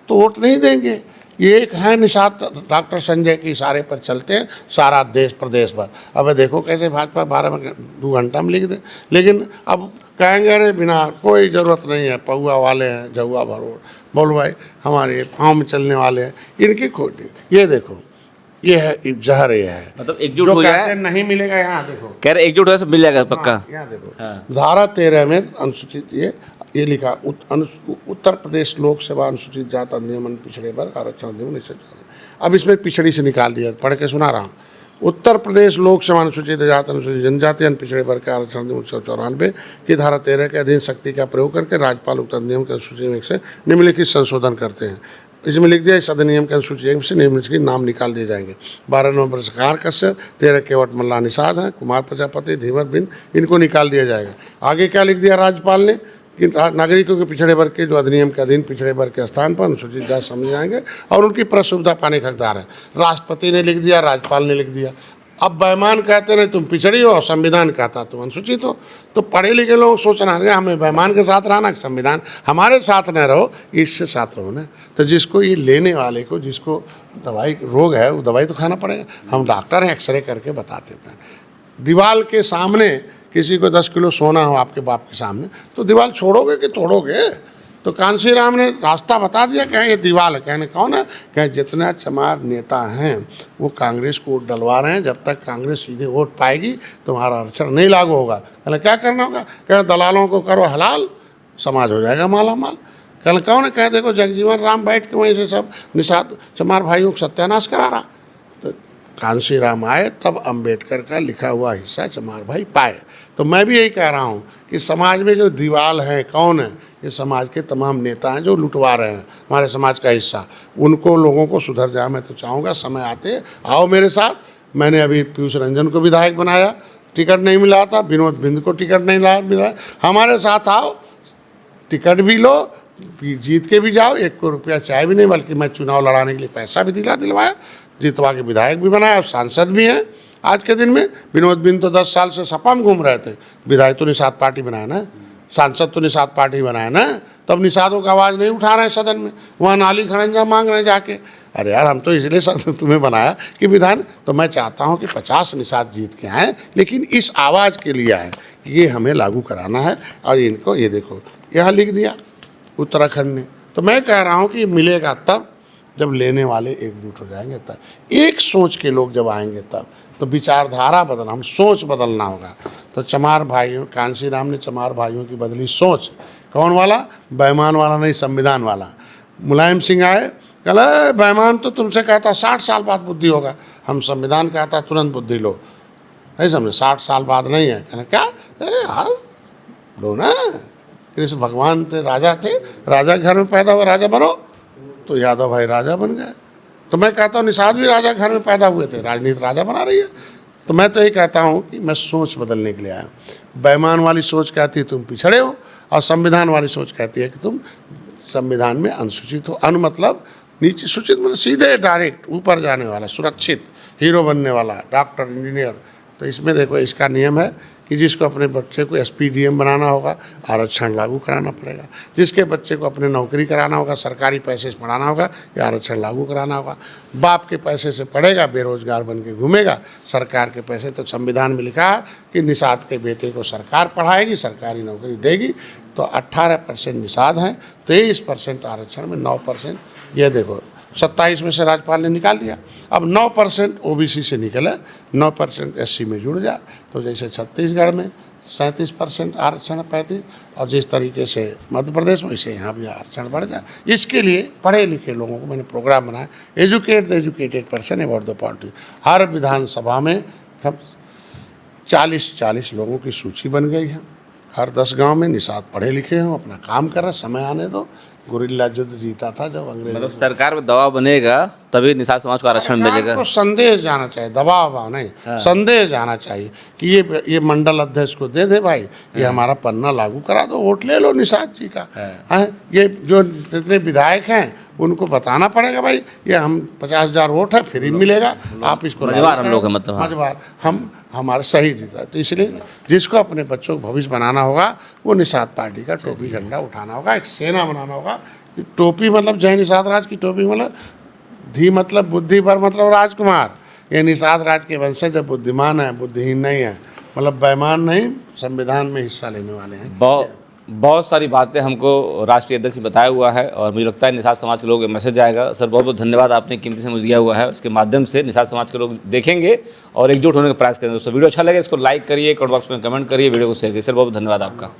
Speaker 2: तो वोट नहीं देंगे। ये एक है निषाद डॉक्टर संजय के इशारे पर चलते हैं सारा देश प्रदेश भर। अब देखो कैसे भाजपा 2 घंटा में लिख दे, लेकिन अब कहेंगे अरे बिना कोई ज़रूरत नहीं है, पौआ वाले हैं जहुआ भरोड़, बोलो भाई हमारे पाँव में चलने वाले हैं, इनकी खोटी। ये देखो ये है जहर, ये है
Speaker 1: मतलब एकजुट
Speaker 2: जो
Speaker 1: हो
Speaker 2: कहते
Speaker 1: जाए,
Speaker 2: हैं नहीं मिलेगा। यहाँ देखो
Speaker 1: कह रहे एकजुट हो जाए सब मिल जाएगा पक्का।
Speaker 2: यहाँ देखो धारा 13 में अनुसूचित ये लिखा उत्तर प्रदेश लोक सेवा अनुसूचित जाति अधिनियम पिछड़े वर्ग आरक्षण अधिनियम 1994। अब इसमें पिछड़ी से निकाल दिया, पढ़ के सुना रहा हूँ। उत्तर प्रदेश लोक सेवा अनुसूचित जाति अनुसूचित जनजाति पिछड़े वर्ग के आरक्षण अधिनियम 1994 की धारा 13 के अधीन शक्ति का प्रयोग करके राज्यपाल उक्त अधिनियम के अनुसूची में से निम्नलिखित संशोधन करते हैं। इसमें लिख दिया इस अधिनियम के अनुसूची से निम्नलिखित नाम निकाल दिए जाएंगे। 12 नवंबर सरकार कश्यप, 13 केवट मल्ला निषाद है, कुमार प्रजापति, धीवर बिंद, इनको निकाल दिया जाएगा। आगे क्या लिख दिया राज्यपाल ने कि नागरिकों के पिछड़े वर्ग के जो अधिनियम के अधीन पिछड़े वर्ग के स्थान पर अनुसूचित जाति समझे जाएंगे और उनकी प्रसुविधा पाने के हकदार है। राष्ट्रपति ने लिख दिया, राज्यपाल ने लिख दिया। अब बेईमान कहते नहीं तुम पिछड़ी हो, संविधान कहता तुम अनुसूचित हो। तो पढ़े लिखे लोग सोचना है हमें बेईमान के साथ रहना, संविधान हमारे साथ न रहो, इससे साथ रहो ना। तो जिसको ये लेने वाले को, जिसको दवाई रोग है, वो दवाई तो खाना पड़ेगा। हम डॉक्टर हैं, एक्सरे करके बता देते हैं। दीवार के सामने किसी को 10 किलो सोना हो आपके बाप के सामने, तो दीवार छोड़ोगे कि तोड़ोगे? तो कांसी राम ने रास्ता बता दिया, कहें ये दीवार है। कहने कौन है? कहें जितना चमार नेता हैं वो कांग्रेस को वोट डलवा रहे हैं, जब तक कांग्रेस सीधे वोट पाएगी तुम्हारा आरक्षण नहीं लागू होगा। कहले क्या करना होगा? कहें दलालों को करो हलाल, समाज हो जाएगा माला माल। कहले कौन है? कह देखो जगजीवन राम बैठ के वहीं से सब निषाद चमार भाइयों को सत्यानाश करा रहा। तो कांसी राम आए तब अंबेडकर का लिखा हुआ हिस्सा चमार भाई पाए। तो मैं भी यही कह रहा हूँ कि समाज में जो दीवाल हैं कौन है? ये समाज के तमाम नेता हैं जो लुटवा रहे हैं हमारे समाज का हिस्सा। उनको लोगों को सुधर जाए। मैं तो चाहूँगा समय आते आओ मेरे साथ। मैंने अभी पीयूष रंजन को विधायक बनाया, टिकट नहीं मिला था। विनोद बिंद को टिकट नहीं मिला। हमारे साथ आओ, टिकट भी लो, जीत के भी जाओ। 1 रुपया चाय भी नहीं, बल्कि मैं चुनाव लड़ाने के लिए पैसा भी दिलवाया, जितवा के विधायक भी बनाया, सांसद भी हैं। आज के दिन में विनोद बिंद तो 10 साल से सपा में घूम रहे थे। विधायक तो निषाद पार्टी बनाया ना, सांसद तो निषाद पार्टी बनाया ना, तब निषादों का आवाज़ नहीं उठा रहे हैं सदन में, वहाँ नाली खड़ंजा मांग रहे हैं जाके। अरे यार हम तो इसलिए सदन तुम्हें बनाया कि विधान, तो मैं चाहता हूँ कि 50 निषाद जीत के आए, लेकिन इस आवाज़ के लिए आए कि ये हमें लागू कराना है। और इनको ये देखो यहाँ लिख दिया उत्तराखंड ने। तो मैं कह रहा हूँ कि मिलेगा तब जब लेने वाले एकजुट हो जाएंगे, तब एक सोच के लोग जब आएंगे तब तो विचारधारा बदलना, हम सोच बदलना होगा। तो चमार भाइयों, कांसी राम ने चमार भाइयों की बदली सोच। कौन वाला? बेईमान वाला नहीं, संविधान वाला। मुलायम सिंह आए, कहला बेईमान तो तुमसे कहता 60 साल बाद बुद्धि होगा, हम संविधान कहता तुरंत बुद्धि लो। नहीं समझे? 60 साल बाद नहीं है। कहना क्या? अरे यार लो ना, कृष्ण भगवान थे, राजा थे, राजा घर में पैदा हुआ, राजा बनो। तो यादव भाई राजा बन गए। तो मैं कहता हूँ निषाद भी राजा घर में पैदा हुए थे, राजनीति राजा बना रही है। तो मैं तो यही कहता हूँ कि मैं सोच बदलने के लिए आया हूँ। बेईमान वाली सोच कहती है तुम पिछड़े हो, और संविधान वाली सोच कहती है कि तुम संविधान में अनुसूचित हो। अनु मतलब नीचे, सूचित मतलब सीधे डायरेक्ट ऊपर जाने वाला, सुरक्षित, हीरो बनने वाला, डॉक्टर, इंजीनियर। तो इसमें देखो इसका नियम है कि जिसको अपने बच्चे को एसपीडीएम बनाना होगा आरक्षण लागू कराना पड़ेगा, जिसके बच्चे को अपने नौकरी कराना होगा, सरकारी पैसे से पढ़ाना होगा, या आरक्षण लागू कराना होगा। बाप के पैसे से पढ़ेगा, बेरोजगार बन के घूमेगा, सरकार के पैसे। तो संविधान में लिखा है कि निषाद के बेटे को सरकार पढ़ाएगी, सरकारी नौकरी देगी। तो 18% निषाद हैं, 23% आरक्षण में 9%। ये देखो 27 में से राज्यपाल ने निकाल दिया। अब 9% ओबीसी से निकले, 9% एससी में जुड़ जाए। तो जैसे छत्तीसगढ़ में 37% आरक्षण 35, और जिस तरीके से मध्य प्रदेश में, वैसे यहाँ भी आरक्षण बढ़ जाए। इसके लिए पढ़े लिखे लोगों को मैंने प्रोग्राम बनाया, educate the educated person about the politics. हर विधानसभा में 40 लोगों की सूची बन गई है। हर 10 गांव में निषाद पढ़े लिखे हैं, अपना काम कर रहे। समय आने दो, गुरिल्ला युद्ध जीता था जब अंग्रेज।
Speaker 1: मतलब सरकार में दबाव बनेगा तभी निषाद समाज को आरक्षण मिलेगा।
Speaker 2: तो संदेश जाना चाहिए, दबाव नहीं।
Speaker 1: हाँ।
Speaker 2: संदेश जाना चाहिए कि ये मंडल अध्यक्ष को दे दे भाई, ये हमारा पन्ना लागू करा दो, वोट ले लो निषाद जी का। हाँ। ये जो जितने विधायक हैं उनको बताना पड़ेगा भाई ये हम 50,000 वोट है फ्री मिलेगा, आप इसको लागू
Speaker 1: मझवार हम
Speaker 2: करें।
Speaker 1: लोग हैं मतलब, हाँ।
Speaker 2: मझवार हम हमारे सही जीता है। तो इसलिए जिसको अपने बच्चों को भविष्य बनाना होगा वो निषाद पार्टी का टोपी झंडा उठाना होगा, एक सेना बनाना होगा। कि टोपी मतलब जय निषाद राज की टोपी मतलब धी मतलब बुद्धि पर मतलब राजकुमार, ये निषाद राज के वंशज जो बुद्धिमान है, बुद्धिहीन नहीं है, मतलब बेईमान नहीं, संविधान में हिस्सा लेने वाले हैं।
Speaker 1: बहुत सारी बातें हमको राष्ट्रीय अध्यक्ष ने बताया हुआ है और मुझे लगता है निषाद समाज के लोग मैसेज आएगा। सर बहुत बहुत धन्यवाद, आपने कीमती समय दिया हुआ है, उसके माध्यम से निषाद समाज के लोग देखेंगे और एकजुट होने का प्रयास करेंगे। दोस्तों वीडियो अच्छा लगे इसको लाइक करिए, कमेंट बॉक्स में कमेंट करिए, वीडियो को शेयर करिए। सर बहुत बहुत धन्यवाद आपका।